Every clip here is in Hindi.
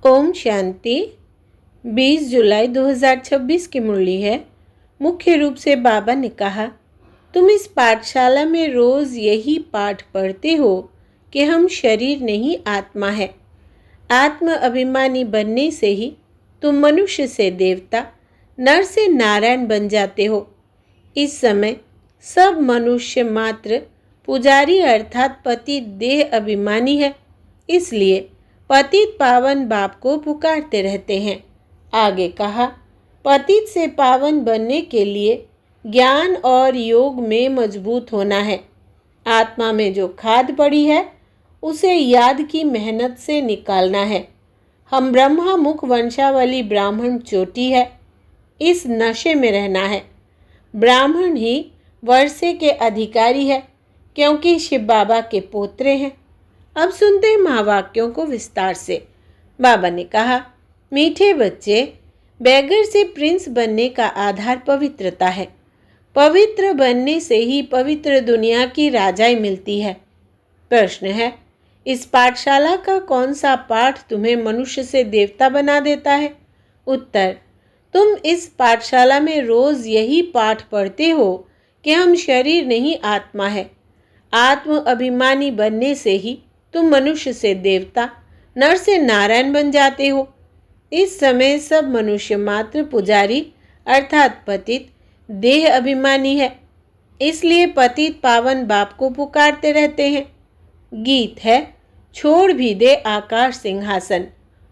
ओम शांति। 20 जुलाई 2026 की मुरली है। मुख्य रूप से बाबा ने कहा, तुम इस पाठशाला में रोज़ यही पाठ पढ़ते हो कि हम शरीर नहीं आत्मा है। आत्म अभिमानी बनने से ही तुम मनुष्य से देवता, नर से नारायण बन जाते हो। इस समय सब मनुष्य मात्र पुजारी अर्थात पति देह अभिमानी है, इसलिए पतित पावन बाप को पुकारते रहते हैं। आगे कहा, पतित से पावन बनने के लिए ज्ञान और योग में मजबूत होना है। आत्मा में जो खाद पड़ी है उसे याद की मेहनत से निकालना है। हम ब्रह्मा मुख वंशावली ब्राह्मण चोटी है, इस नशे में रहना है। ब्राह्मण ही वर्षे के अधिकारी है क्योंकि शिव बाबा के पोत्रे हैं। अब सुनते हैं महावाक्यों को विस्तार से। बाबा ने कहा, मीठे बच्चे, बैगर से प्रिंस बनने का आधार पवित्रता है। पवित्र बनने से ही पवित्र दुनिया की राजाई मिलती है। प्रश्न है, इस पाठशाला का कौन सा पाठ तुम्हें मनुष्य से देवता बना देता है? उत्तर, तुम इस पाठशाला में रोज़ यही पाठ पढ़ते हो कि हम शरीर नहीं आत्मा है। आत्म अभिमानी बनने से ही तुम मनुष्य से देवता, नर से नारायण बन जाते हो। इस समय सब मनुष्य मात्र पुजारी अर्थात पतित देह अभिमानी है, इसलिए पतित पावन बाप को पुकारते रहते हैं। गीत है, छोड़ भी दे आकाश सिंहासन।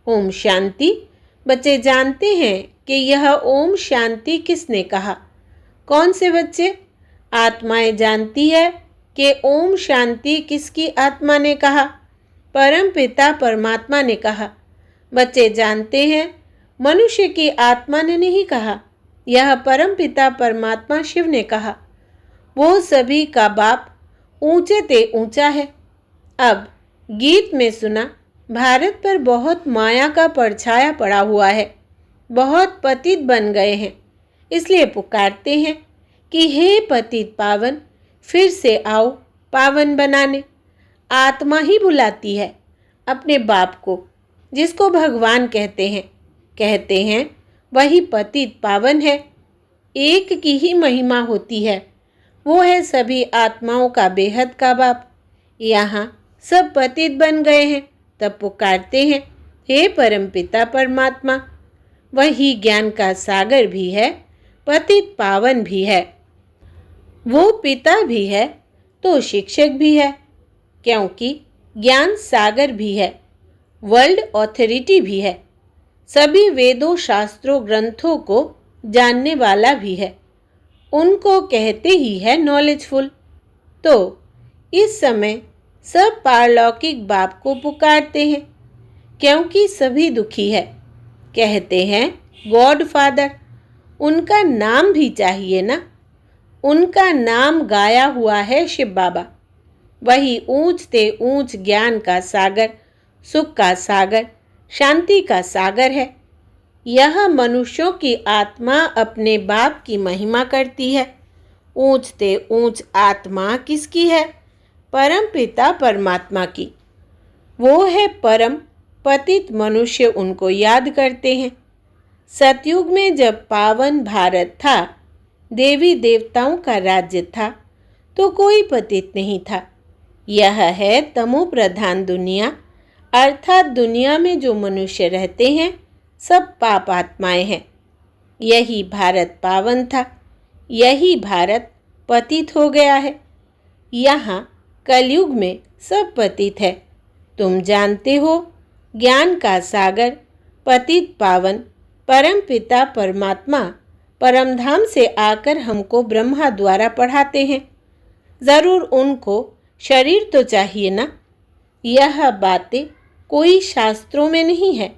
ओम शांति। बच्चे जानते हैं कि यह ओम शांति किसने कहा? कौन से बच्चे? आत्माएं जानती है कि ओम शांति किसकी आत्मा ने कहा? परम पिता परमात्मा ने कहा। बच्चे जानते हैं मनुष्य की आत्मा ने नहीं कहा, यह परम पिता परमात्मा शिव ने कहा। वो सभी का बाप ऊंचे ते ऊंचा है। अब गीत में सुना, भारत पर बहुत माया का परछाया पड़ा हुआ है, बहुत पतित बन गए हैं, इसलिए पुकारते हैं कि हे पतित पावन, फिर से आओ पावन बनाने। आत्मा ही बुलाती है अपने बाप को, जिसको भगवान कहते हैं वही पतित पावन है। एक की ही महिमा होती है, वो है सभी आत्माओं का बेहद का बाप। यहाँ सब पतित बन गए हैं, तब पुकारते हैं हे परमपिता परमात्मा। वही ज्ञान का सागर भी है, पतित पावन भी है। वो पिता भी है तो शिक्षक भी है, क्योंकि ज्ञान सागर भी है, वर्ल्ड ऑथोरिटी भी है, सभी वेदों शास्त्रों ग्रंथों को जानने वाला भी है। उनको कहते ही है नॉलेजफुल। तो इस समय सब पारलौकिक बाप को पुकारते हैं, क्योंकि सभी दुखी है। कहते हैं गॉड फादर, उनका नाम भी चाहिए ना। उनका नाम गाया हुआ है शिव बाबा। वही ऊंच ते ऊंच ज्ञान का सागर, सुख का सागर, शांति का सागर है। यह मनुष्यों की आत्मा अपने बाप की महिमा करती है। ऊंच ते ऊंच आत्मा किसकी है? परम पिता परमात्मा की। वो है परम पतित मनुष्य, उनको याद करते हैं। सतयुग में जब पावन भारत था, देवी देवताओं का राज्य था, तो कोई पतित नहीं था। यह है तमो प्रधान दुनिया, अर्थात दुनिया में जो मनुष्य रहते हैं सब पाप आत्माएं हैं। यही भारत पावन था, यही भारत पतित हो गया है। यहाँ कलयुग में सब पतित है। तुम जानते हो ज्ञान का सागर पतित पावन परम पिता परमात्मा परमधाम से आकर हमको ब्रह्मा द्वारा पढ़ाते हैं। ज़रूर उनको शरीर तो चाहिए ना। यह बातें कोई शास्त्रों में नहीं है।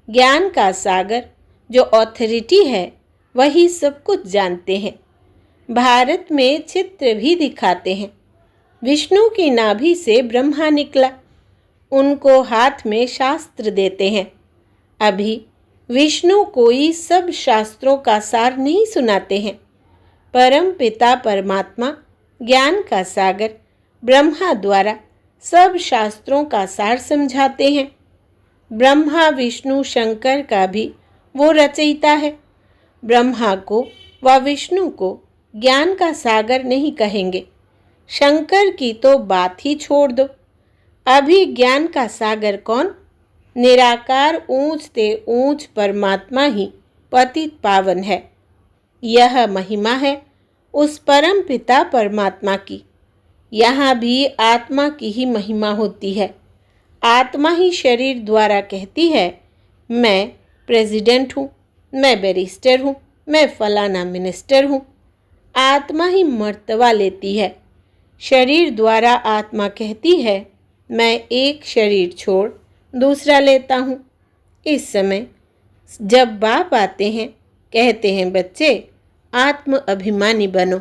ज्ञान का सागर जो ऑथोरिटी है वही सब कुछ जानते हैं। भारत में चित्र भी दिखाते हैं। विष्णु की नाभि से ब्रह्मा निकला, उनको हाथ में शास्त्र देते हैं। अभी विष्णु कोई सब शास्त्रों का सार नहीं सुनाते हैं। परम पिता परमात्मा ज्ञान का सागर ब्रह्मा द्वारा सब शास्त्रों का सार समझाते हैं। ब्रह्मा विष्णु शंकर का भी वो रचयिता है। ब्रह्मा को व विष्णु को ज्ञान का सागर नहीं कहेंगे। शंकर की तो बात ही छोड़ दो। अभी ज्ञान का सागर कौन? निराकार ऊंच ते ऊंच परमात्मा ही पतित पावन है। यह महिमा है उस परम पिता परमात्मा की। यहाँ भी आत्मा की ही महिमा होती है। आत्मा ही शरीर द्वारा कहती है, मैं प्रेसिडेंट हूँ, मैं बैरिस्टर हूँ, मैं फलाना मिनिस्टर हूँ। आत्मा ही मर्तबा लेती है। शरीर द्वारा आत्मा कहती है, मैं एक शरीर छोड़ दूसरा लेता हूँ। इस समय जब बाप आते हैं, कहते हैं, बच्चे आत्म अभिमानी बनो,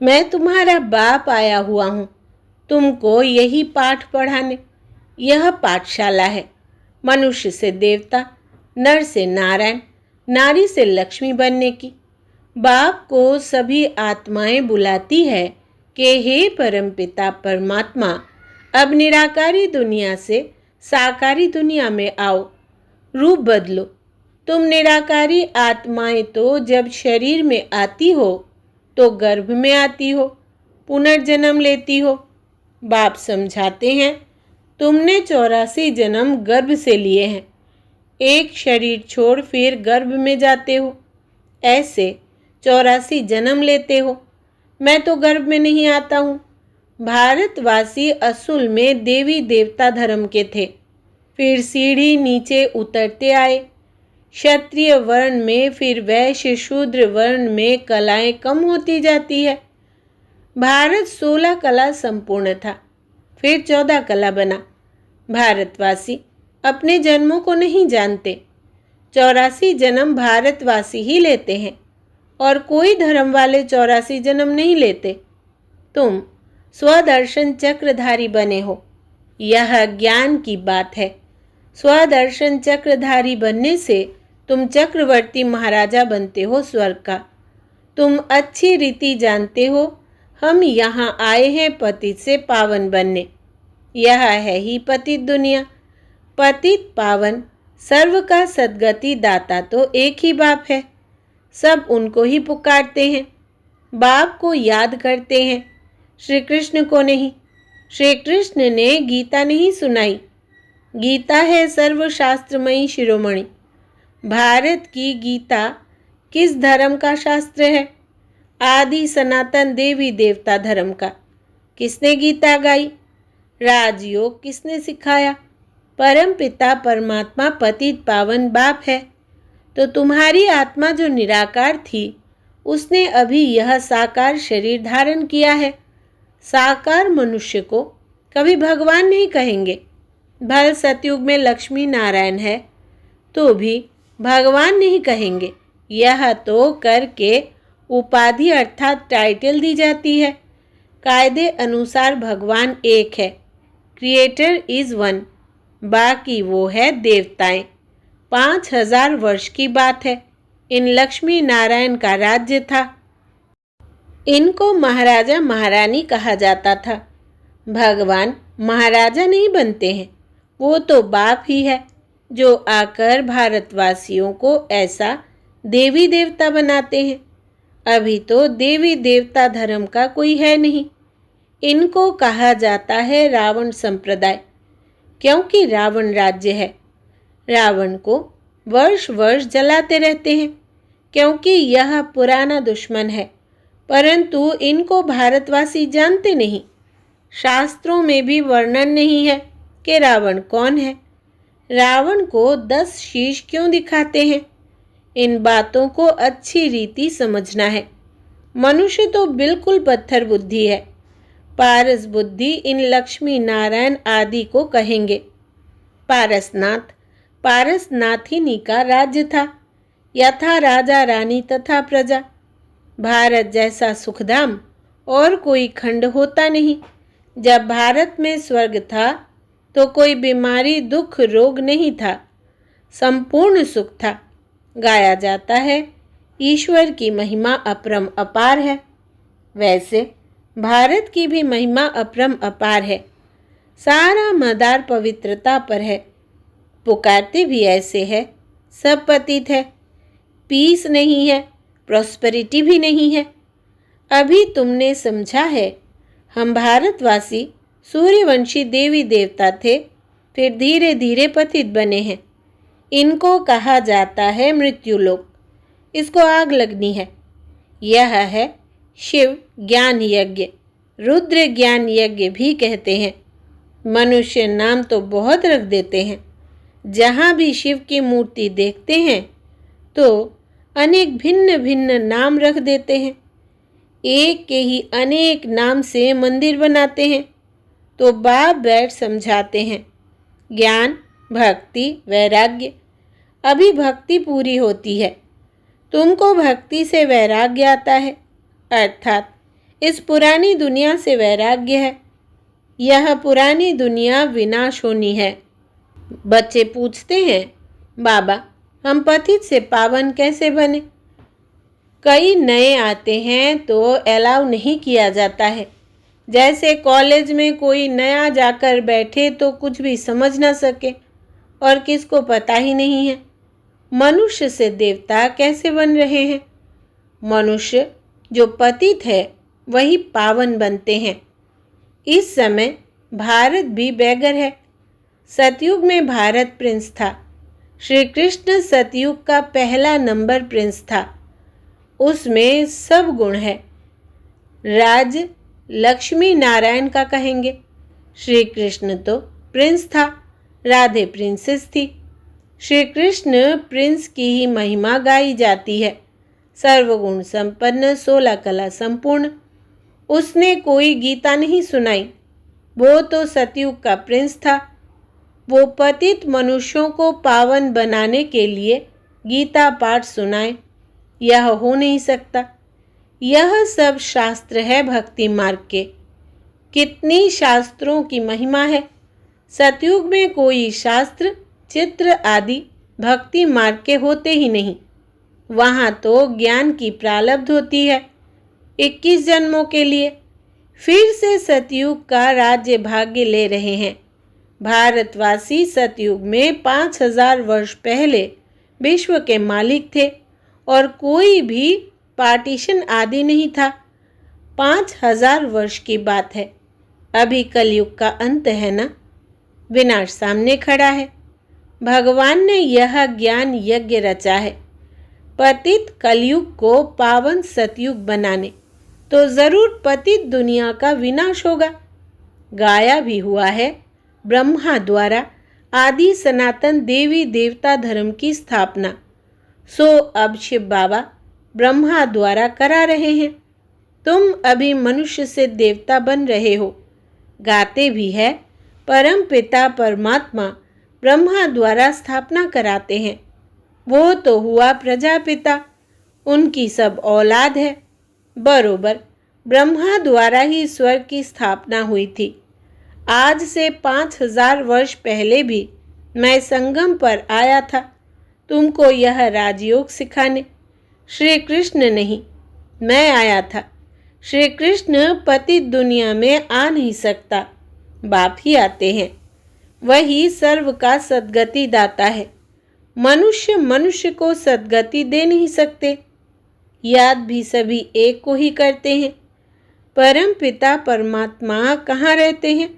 मैं तुम्हारा बाप आया हुआ हूँ तुमको यही पाठ पढ़ाने। यह पाठशाला है। मनुष्य से देवता, नर से नारायण, नारी से लक्ष्मी बनने की। बाप को सभी आत्माएं बुलाती है कि हे परमपिता परमात्मा, अब निराकारी दुनिया से साकारी दुनिया में आओ, रूप बदलो। तुम निराकारी आत्माएं तो जब शरीर में आती हो तो गर्भ में आती हो, पुनर्जन्म लेती हो। बाप समझाते हैं, तुमने 84 जन्म गर्भ से लिए हैं। एक शरीर छोड़ फिर गर्भ में जाते हो, ऐसे 84 जन्म लेते हो। मैं तो गर्भ में नहीं आता हूँ। भारतवासी असूल में देवी देवता धर्म के थे, फिर सीढ़ी नीचे उतरते आए। क्षत्रिय वर्ण में, फिर वैश्य शूद्र वर्ण में कलाएं कम होती जाती है। भारत 16 कला संपूर्ण था, फिर 14 कला बना। भारतवासी अपने जन्मों को नहीं जानते। 84 जन्म भारतवासी ही लेते हैं और कोई धर्म वाले 84 जन्म नहीं लेते। तुम स्वदर्शन चक्रधारी बने हो, यह ज्ञान की बात है। स्वदर्शन चक्रधारी बनने से तुम चक्रवर्ती महाराजा बनते हो स्वर्ग का। तुम अच्छी रीति जानते हो, हम यहाँ आए हैं पतित से पावन बनने। यह है ही पतित दुनिया। पतित पावन सर्व का सद्गति दाता तो एक ही बाप है। सब उनको ही पुकारते हैं, बाप को याद करते हैं, श्री कृष्ण को नहीं। श्री कृष्ण ने गीता नहीं सुनाई। गीता है सर्वशास्त्रमयी शिरोमणि। भारत की गीता किस धर्म का शास्त्र है? आदि सनातन देवी देवता धर्म का। किसने गीता गाई? राजयोग किसने सिखाया? परम पिता परमात्मा पतित पावन बाप है। तो तुम्हारी आत्मा जो निराकार थी, उसने अभी यह साकार शरीर धारण किया है। साकार मनुष्य को कभी भगवान नहीं कहेंगे। भल सतयुग में लक्ष्मी नारायण है तो भी भगवान नहीं कहेंगे। यह तो करके उपाधि अर्थात टाइटल दी जाती है। कायदे अनुसार भगवान एक है, क्रिएटर इज वन, बाकी वो है देवताएं। 5000 वर्ष की बात है। इन लक्ष्मी नारायण का राज्य था। इनको महाराजा महारानी कहा जाता था। भगवान महाराजा नहीं बनते हैं, वो तो बाप ही है जो आकर भारतवासियों को ऐसा देवी देवता बनाते हैं। अभी तो देवी देवता धर्म का कोई है नहीं। इनको कहा जाता है रावण संप्रदाय, क्योंकि रावण राज्य है। रावण को वर्ष वर्ष जलाते रहते हैं, क्योंकि यह पुराना दुश्मन है। परंतु इनको भारतवासी जानते नहीं। शास्त्रों में भी वर्णन नहीं है कि रावण कौन है। रावण को 10 शीश क्यों दिखाते हैं? इन बातों को अच्छी रीति समझना है। मनुष्य तो बिल्कुल पत्थर बुद्धि है। पारस बुद्धि इन लक्ष्मी नारायण आदि को कहेंगे। पारसनाथ, पारसनाथिनी का राज्य था। यथा राजा रानी तथा प्रजा। भारत जैसा सुखधाम और कोई खंड होता नहीं। जब भारत में स्वर्ग था तो कोई बीमारी दुख रोग नहीं था, संपूर्ण सुख था। गाया जाता है ईश्वर की महिमा अपरम अपार है। वैसे भारत की भी महिमा अपरम अपार है। सारा मदार पवित्रता पर है। पुकारते भी ऐसे है, सब पतित है, पीस नहीं है, प्रॉस्पेरिटी भी नहीं है। अभी तुमने समझा है, हम भारतवासी सूर्यवंशी देवी देवता थे, फिर धीरे धीरे पतित बने हैं। इनको कहा जाता है मृत्युलोक। इसको आग लगनी है। यह है शिव ज्ञान यज्ञ, रुद्र ज्ञान यज्ञ भी कहते हैं। मनुष्य नाम तो बहुत रख देते हैं। जहाँ भी शिव की मूर्ति देखते हैं तो अनेक भिन्न भिन्न नाम रख देते हैं। एक के ही अनेक नाम से मंदिर बनाते हैं। तो बाप बैठ समझाते हैं, ज्ञान, भक्ति, वैराग्य। अभी भक्ति पूरी होती है। तुमको भक्ति से वैराग्य आता है, अर्थात इस पुरानी दुनिया से वैराग्य है। यह पुरानी दुनिया विनाश होनी है। बच्चे पूछते हैं, बाबा हम पतित से पावन कैसे बने? कई नए आते हैं तो अलाउ नहीं किया जाता है। जैसे कॉलेज में कोई नया जाकर बैठे तो कुछ भी समझ ना सके और किसको पता ही नहीं है। मनुष्य से देवता कैसे बन रहे हैं? मनुष्य जो पतित है वही पावन बनते हैं। इस समय भारत भी बैगर है। सतयुग में भारत प्रिंस था। श्री कृष्ण सतयुग का पहला नंबर प्रिंस था। उसमें सब गुण है। राज लक्ष्मी नारायण का कहेंगे। श्री कृष्ण तो प्रिंस था, राधे प्रिंसेस थी। श्री कृष्ण प्रिंस की ही महिमा गाई जाती है। सर्वगुण संपन्न, 16 कला संपूर्ण। उसने कोई गीता नहीं सुनाई। वो तो सतयुग का प्रिंस था। वो पतित मनुष्यों को पावन बनाने के लिए गीता पाठ सुनाए, यह हो नहीं सकता। यह सब शास्त्र है भक्ति मार्ग के। कितनी शास्त्रों की महिमा है। सतयुग में कोई शास्त्र, चित्र आदि भक्ति मार्ग के होते ही नहीं। वहाँ तो ज्ञान की प्रारब्ध होती है 21 जन्मों के लिए। फिर से सतयुग का राज्य भाग्य ले रहे हैं। भारतवासी सतयुग में 5000 वर्ष पहले विश्व के मालिक थे और कोई भी पार्टीशन आदि नहीं था। 5000 वर्ष की बात है। अभी कलयुग का अंत है ना, विनाश सामने खड़ा है। भगवान ने यह ज्ञान यज्ञ रचा है पतित कलयुग को पावन सतयुग बनाने। तो जरूर पतित दुनिया का विनाश होगा। गाया भी हुआ है, ब्रह्मा द्वारा आदि सनातन देवी देवता धर्म की स्थापना। सो अब शिव बाबा ब्रह्मा द्वारा करा रहे हैं। तुम अभी मनुष्य से देवता बन रहे हो। गाते भी है, परम पिता परमात्मा ब्रह्मा द्वारा स्थापना कराते हैं। वो तो हुआ प्रजापिता, उनकी सब औलाद है। बरोबर ब्रह्मा द्वारा ही स्वर्ग की स्थापना हुई थी। आज से 5000 वर्ष पहले भी मैं संगम पर आया था तुमको यह राजयोग सिखाने। श्री कृष्ण नहीं, मैं आया था। श्री कृष्ण पतित दुनिया में आ नहीं सकता, बाप ही आते हैं। वही सर्व का सद्गति दाता है। मनुष्य मनुष्य को सद्गति दे नहीं सकते। याद भी सभी एक को ही करते हैं। परम पिता परमात्मा कहाँ रहते हैं?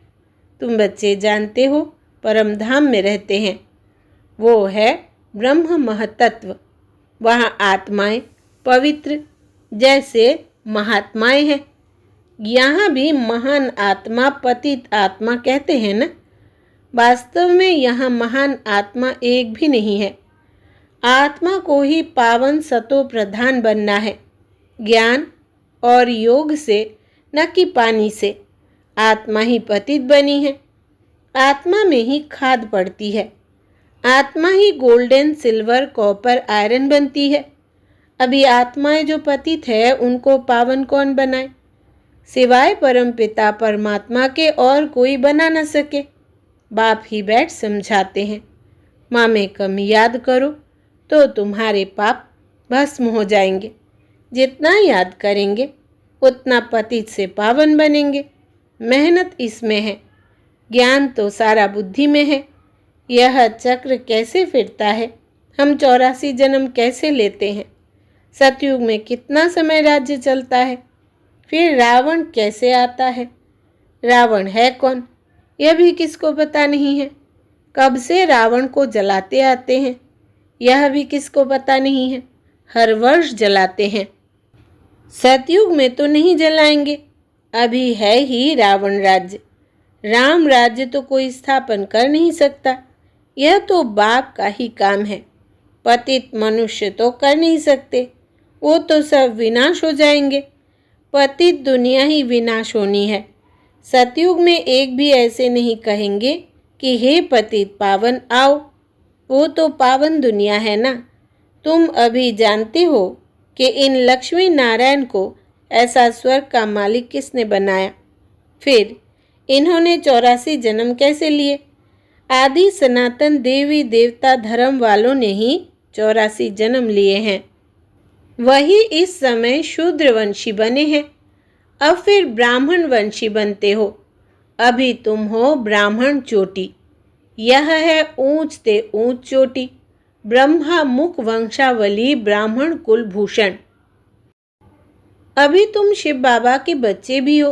तुम बच्चे जानते हो, परम धाम में रहते हैं। वो है ब्रह्म महतत्व। वहाँ आत्माएं पवित्र जैसे महात्माएं हैं। यहाँ भी महान आत्मा पतित आत्मा कहते हैं ना। वास्तव में यहाँ महान आत्मा एक भी नहीं है। आत्मा को ही पावन सतो प्रधान बनना है, ज्ञान और योग से, न कि पानी से। आत्मा ही पतित बनी है। आत्मा में ही खाद पड़ती है। आत्मा ही गोल्डन, सिल्वर, कॉपर, आयरन बनती है। अभी आत्माएं जो पतित है उनको पावन कौन बनाए? सिवाय परमपिता परमात्मा के और कोई बना न सके। बाप ही बैठ समझाते हैं, माँ में कम याद करो तो तुम्हारे पाप भस्म हो जाएंगे। जितना याद करेंगे उतना पतित से पावन बनेंगे। मेहनत इसमें है। ज्ञान तो सारा बुद्धि में है। यह चक्र कैसे फिरता है? हम 84 जन्म कैसे लेते हैं? सतयुग में कितना समय राज्य चलता है? फिर रावण कैसे आता है? रावण है कौन, यह भी किसको पता नहीं है। कब से रावण को जलाते आते हैं, यह भी किसको पता नहीं है। हर वर्ष जलाते हैं। सतयुग में तो नहीं जलाएंगे, अभी है ही रावण राज्य। राम राज्य तो कोई स्थापन कर नहीं सकता, यह तो बाप का ही काम है। पतित मनुष्य तो कर नहीं सकते, वो तो सब विनाश हो जाएंगे। पतित दुनिया ही विनाश होनी है। सतयुग में एक भी ऐसे नहीं कहेंगे कि हे पतित पावन आओ, वो तो पावन दुनिया है ना। तुम अभी जानते हो कि इन लक्ष्मी नारायण को ऐसा स्वर्ग का मालिक किसने बनाया? फिर इन्होंने 84 जन्म कैसे लिए? आदि सनातन देवी देवता धर्म वालों ने ही 84 जन्म लिए हैं। वही इस समय शूद्र वंशी बने हैं, अब फिर ब्राह्मण वंशी बनते हो। अभी तुम हो ब्राह्मण चोटी, यह है ऊंच ते ऊंच चोटी, ब्रह्मा मुख वंशावली ब्राह्मण कुलभूषण। अभी तुम शिव बाबा के बच्चे भी हो,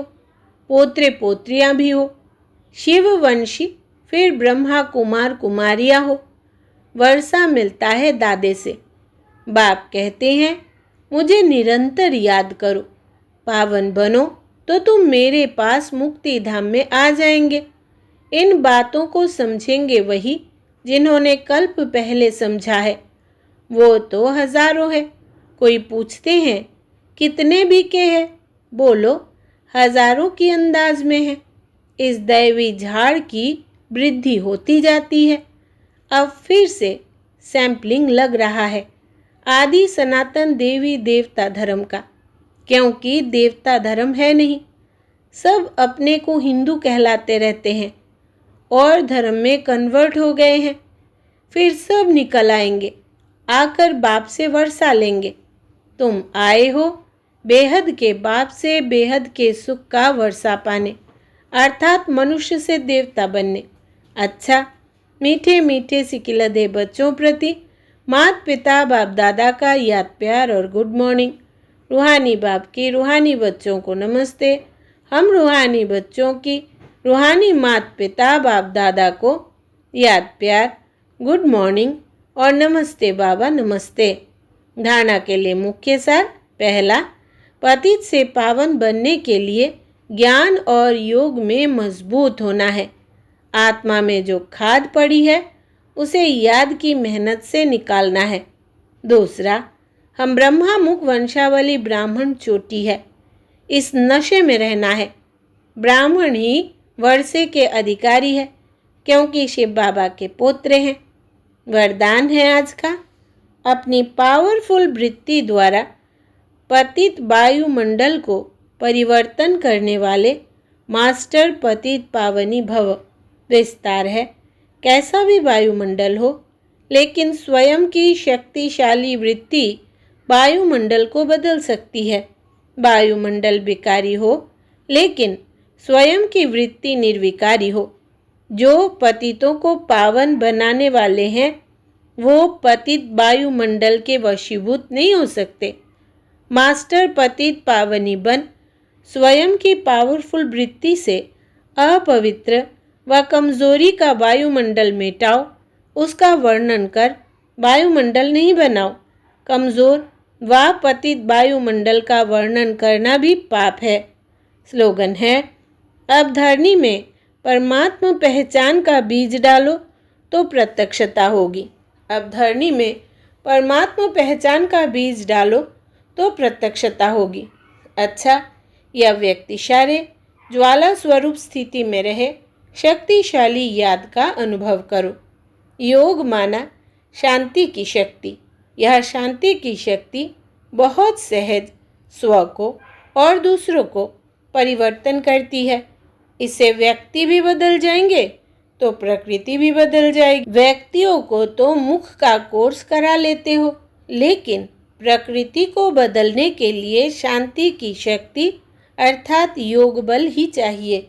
पोत्रे पोत्रियां भी हो। शिव वंशी, फिर ब्रह्मा कुमार कुमारियां हो। वर्षा मिलता है दादे से। बाप कहते हैं मुझे निरंतर याद करो, पावन बनो तो तुम मेरे पास मुक्ति धाम में आ जाएंगे। इन बातों को समझेंगे वही जिन्होंने कल्प पहले समझा है। वो तो हजारों है। कोई पूछते हैं कितने बीके हैं, बोलो हजारों की अंदाज में है। इस दैवी झाड़ की वृद्धि होती जाती है। अब फिर से सैंपलिंग लग रहा है आदि सनातन देवी देवता धर्म का, क्योंकि देवता धर्म है नहीं। सब अपने को हिंदू कहलाते रहते हैं और धर्म में कन्वर्ट हो गए हैं। फिर सब निकल आएंगे, आकर बाप से वर्षा लेंगे। तुम आए हो बेहद के बाप से बेहद के सुख का वर्षा पाने, अर्थात मनुष्य से देवता बनने। अच्छा, मीठे मीठे सिकिलधे बच्चों प्रति माता पिता बाप दादा का याद प्यार और गुड मॉर्निंग। रूहानी बाप की रूहानी बच्चों को नमस्ते। हम रूहानी बच्चों की रूहानी माता पिता बाप दादा को याद प्यार, गुड मॉर्निंग और नमस्ते बाबा नमस्ते। धारणा के लिए मुख्य सार। पहला, पतित से पावन बनने के लिए ज्ञान और योग में मजबूत होना है। आत्मा में जो खाद पड़ी है उसे याद की मेहनत से निकालना है। दूसरा, हम ब्रह्मा मुख वंशावली ब्राह्मण चोटी है, इस नशे में रहना है। ब्राह्मण ही वर्षे के अधिकारी है, क्योंकि शिव बाबा के पोत्रे हैं। वरदान है आज का, अपनी पावरफुल वृत्ति द्वारा पतित वायुमंडल को परिवर्तन करने वाले मास्टर पतित पावनी भव। विस्तार है, कैसा भी वायुमंडल हो, लेकिन स्वयं की शक्तिशाली वृत्ति वायुमंडल को बदल सकती है। वायुमंडल विकारी हो, लेकिन स्वयं की वृत्ति निर्विकारी हो। जो पतितों को पावन बनाने वाले हैं, वो पतित वायुमंडल के वशीभूत नहीं हो सकते। मास्टर पतित पावनी बन स्वयं की पावरफुल वृत्ति से अपवित्र व कमजोरी का वायुमंडल मिटाओ। उसका वर्णन कर वायुमंडल नहीं बनाओ। कमजोर व पतित वायुमंडल का वर्णन करना भी पाप है। स्लोगन है, अब धरनी में परमात्मा पहचान का बीज डालो तो प्रत्यक्षता होगी। अब धरनी में परमात्मा पहचान का बीज डालो तो प्रत्यक्षता होगी। अच्छा, यह व्यक्ति सारे ज्वाला स्वरूप स्थिति में रहे, शक्तिशाली याद का अनुभव करो। योग माना शांति की शक्ति। यह शांति की शक्ति बहुत सहज स्व को और दूसरों को परिवर्तन करती है। इससे व्यक्ति भी बदल जाएंगे तो प्रकृति भी बदल जाएगी। व्यक्तियों को तो मुख का कोर्स करा लेते हो, लेकिन प्रकृति को बदलने के लिए शांति की शक्ति अर्थात योग बल ही चाहिए।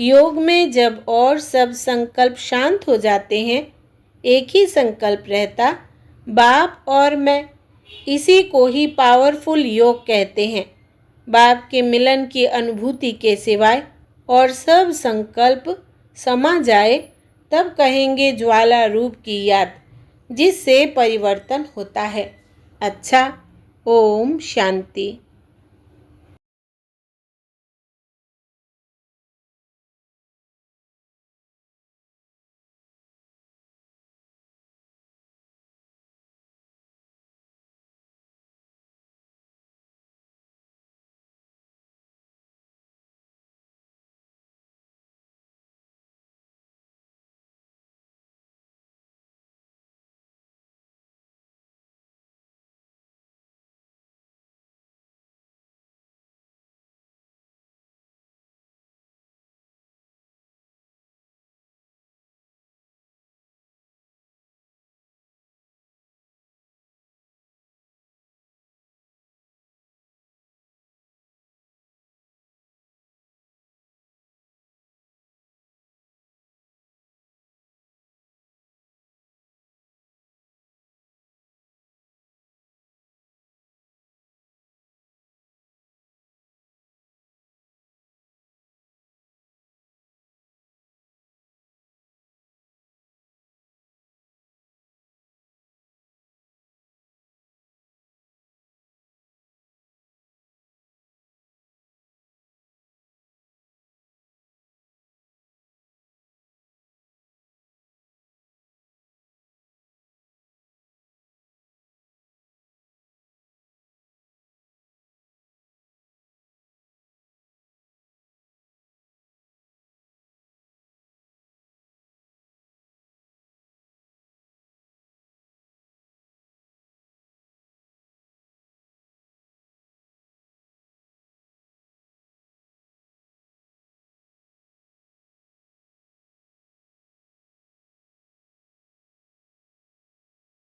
योग में जब और सब संकल्प शांत हो जाते हैं एक ही संकल्प रहता, बाप और मैं। इसी को ही पावरफुल योग कहते हैं। बाप के मिलन की अनुभूति के सिवाय और सब संकल्प समा जाए तब कहेंगे ज्वाला रूप की याद, जिससे परिवर्तन होता है। अच्छा, ओम शांति।